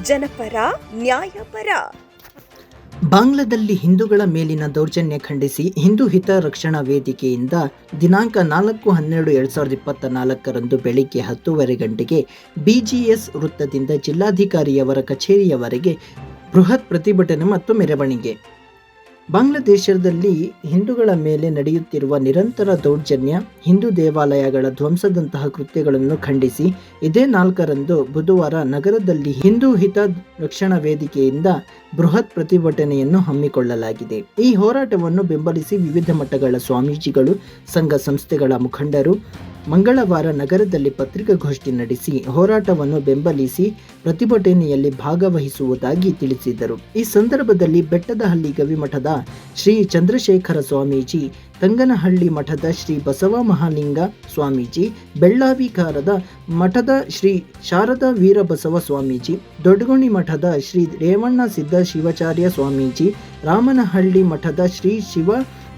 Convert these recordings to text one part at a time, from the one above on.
ಜನಪರ ನ್ಯಾಯಪರ. ಬಾಂಗ್ಲಾದಲ್ಲಿ ಹಿಂದೂಗಳ ಮೇಲಿನ ದೌರ್ಜನ್ಯ ಖಂಡಿಸಿ ಹಿಂದೂ ಹಿತ ರಕ್ಷಣಾ ವೇದಿಕೆಯಿಂದ ದಿನಾಂಕ 4/12/2024 ಬೆಳಿಗ್ಗೆ 10:30 ಗಂಟೆಗೆ BGS ವೃತ್ತದಿಂದ ಜಿಲ್ಲಾಧಿಕಾರಿಯವರ ಕಚೇರಿಯವರೆಗೆ ಬೃಹತ್ ಪ್ರತಿಭಟನೆ ಮತ್ತು ಮೆರವಣಿಗೆ. ಬಾಂಗ್ಲಾದೇಶದಲ್ಲಿ ಹಿಂದೂಗಳ ಮೇಲೆ ನಡೆಯುತ್ತಿರುವ ನಿರಂತರ ದೌರ್ಜನ್ಯ, ಹಿಂದೂ ದೇವಾಲಯಗಳ ಧ್ವಂಸದಂತಹ ಕೃತ್ಯಗಳನ್ನು ಖಂಡಿಸಿ ಇದೇ 4ರಂದು ಬುಧವಾರ ನಗರದಲ್ಲಿ ಹಿಂದೂ ಹಿತ ರಕ್ಷಣಾ ವೇದಿಕೆಯಿಂದ ಬೃಹತ್ ಪ್ರತಿಭಟನೆಯನ್ನು ಹಮ್ಮಿಕೊಳ್ಳಲಾಗಿದೆ. ಈ ಹೋರಾಟವನ್ನು ಬೆಂಬಲಿಸಿ ವಿವಿಧ ಮಠಗಳ ಸ್ವಾಮೀಜಿಗಳು, ಸಂಘ ಸಂಸ್ಥೆಗಳ ಮುಖಂಡರು ಮಂಗಳವಾರ ನಗರದಲ್ಲಿ ಪತ್ರಿಕಾಗೋಷ್ಠಿ ನಡೆಸಿ ಹೋರಾಟವನ್ನು ಬೆಂಬಲಿಸಿ ಪ್ರತಿಭಟನೆಯಲ್ಲಿ ಭಾಗವಹಿಸುವುದಾಗಿ ತಿಳಿಸಿದರು. ಈ ಸಂದರ್ಭದಲ್ಲಿ ಬೆಟ್ಟದಹಳ್ಳಿ ಗವಿಮಠದ ಶ್ರೀ ಚಂದ್ರಶೇಖರ ಸ್ವಾಮೀಜಿ, ತಂಗನಹಳ್ಳಿ ಮಠದ ಶ್ರೀ ಬಸವ ಮಹಾಲಿಂಗ ಸ್ವಾಮೀಜಿ, ಬೆಳ್ಳಾವಿಕಾರದ ಮಠದ ಶ್ರೀ ಶಾರದಾ ವೀರಬಸವ ಸ್ವಾಮೀಜಿ, ದೊಡ್ಡಗುಣಿ ಮಠದ ಶ್ರೀ ರೇವಣ್ಣ ಸಿದ್ಧ ಶಿವಾಚಾರ್ಯ ಸ್ವಾಮೀಜಿ, ರಾಮನಹಳ್ಳಿ ಮಠದ ಶ್ರೀ ಶಿವ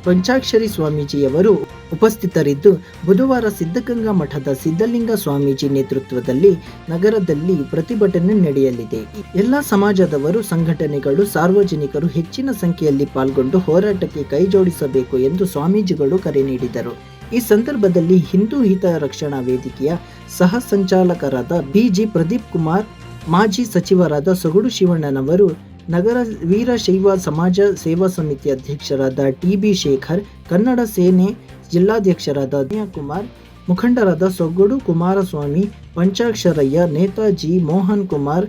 ಪಂಚಾಕ್ಷರಿ ಸ್ವಾಮೀಜಿಯವರು ಉಪಸ್ಥಿತರಿದ್ದು, ಬುಧವಾರ ಸಿದ್ಧಗಂಗಾ ಮಠದ ಸಿದ್ಧಲಿಂಗ ಸ್ವಾಮೀಜಿ ನೇತೃತ್ವದಲ್ಲಿ ನಗರದಲ್ಲಿ ಪ್ರತಿಭಟನೆ ನಡೆಯಲಿದೆ. ಎಲ್ಲ ಸಮಾಜದವರು, ಸಂಘಟನೆಗಳು, ಸಾರ್ವಜನಿಕರು ಹೆಚ್ಚಿನ ಸಂಖ್ಯೆಯಲ್ಲಿ ಪಾಲ್ಗೊಂಡು ಹೋರಾಟಕ್ಕೆ ಕೈಜೋಡಿಸಬೇಕು ಎಂದು ಸ್ವಾಮೀಜಿಗಳು ಕರೆ ನೀಡಿದರು. ಈ ಸಂದರ್ಭದಲ್ಲಿ ಹಿಂದೂ ಹಿತ ರಕ್ಷಣಾ ವೇದಿಕೆಯ ಸಹ ಸಂಚಾಲಕರಾದ BG ಪ್ರದೀಪ್ ಕುಮಾರ್, ಮಾಜಿ ಸಚಿವರಾದ ಸೊಗಡು ಶಿವಣ್ಣನವರು, ನಗರ ವೀರಶೈವ ಸಮಾಜ ಸೇವಾ ಸಮಿತಿ ಅಧ್ಯಕ್ಷರಾದ TB ಶೇಖರ್, ಕನ್ನಡ ಸೇನೆ ಜಿಲ್ಲಾಧ್ಯಕ್ಷರಾದ ಕುಮಾರ್, ಮುಖಂಡರಾದ ಸೊಗಡು ಕುಮಾರಸ್ವಾಮಿ, ಪಂಚಾಕ್ಷರಯ್ಯ, ನೇತಾಜಿ ಮೋಹನ್ ಕುಮಾರ್,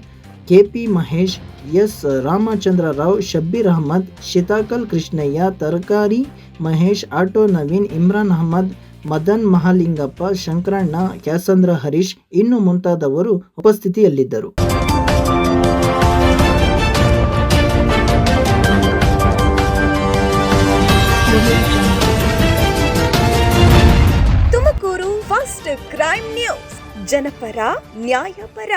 KP ಮಹೇಶ್, S ರಾಮಚಂದ್ರ ರಾವ್, ಶಬ್ಬೀರ್ ಅಹಮದ್, ಶಿತಾಕಲ್ ಕೃಷ್ಣಯ್ಯ, ತರಕಾರಿ ಮಹೇಶ್, ಆಟೋ ನವೀನ್, ಇಮ್ರಾನ್ ಅಹಮದ್, ಮದನ್ ಮಹಾಲಿಂಗಪ್ಪ, ಶಂಕರಣ್ಣ, ಕ್ಯಾಸಂದ್ರ ಹರೀಶ್ ಇನ್ನು ಮುಂತಾದವರು ಉಪಸ್ಥಿತಿಯಲ್ಲಿದ್ದರು. ತುಮಕೂರು ಫಸ್ಟ್ ಕ್ರೈಮ್ ನ್ಯೂಸ್, ಜನಪರ ನ್ಯಾಯಪರ.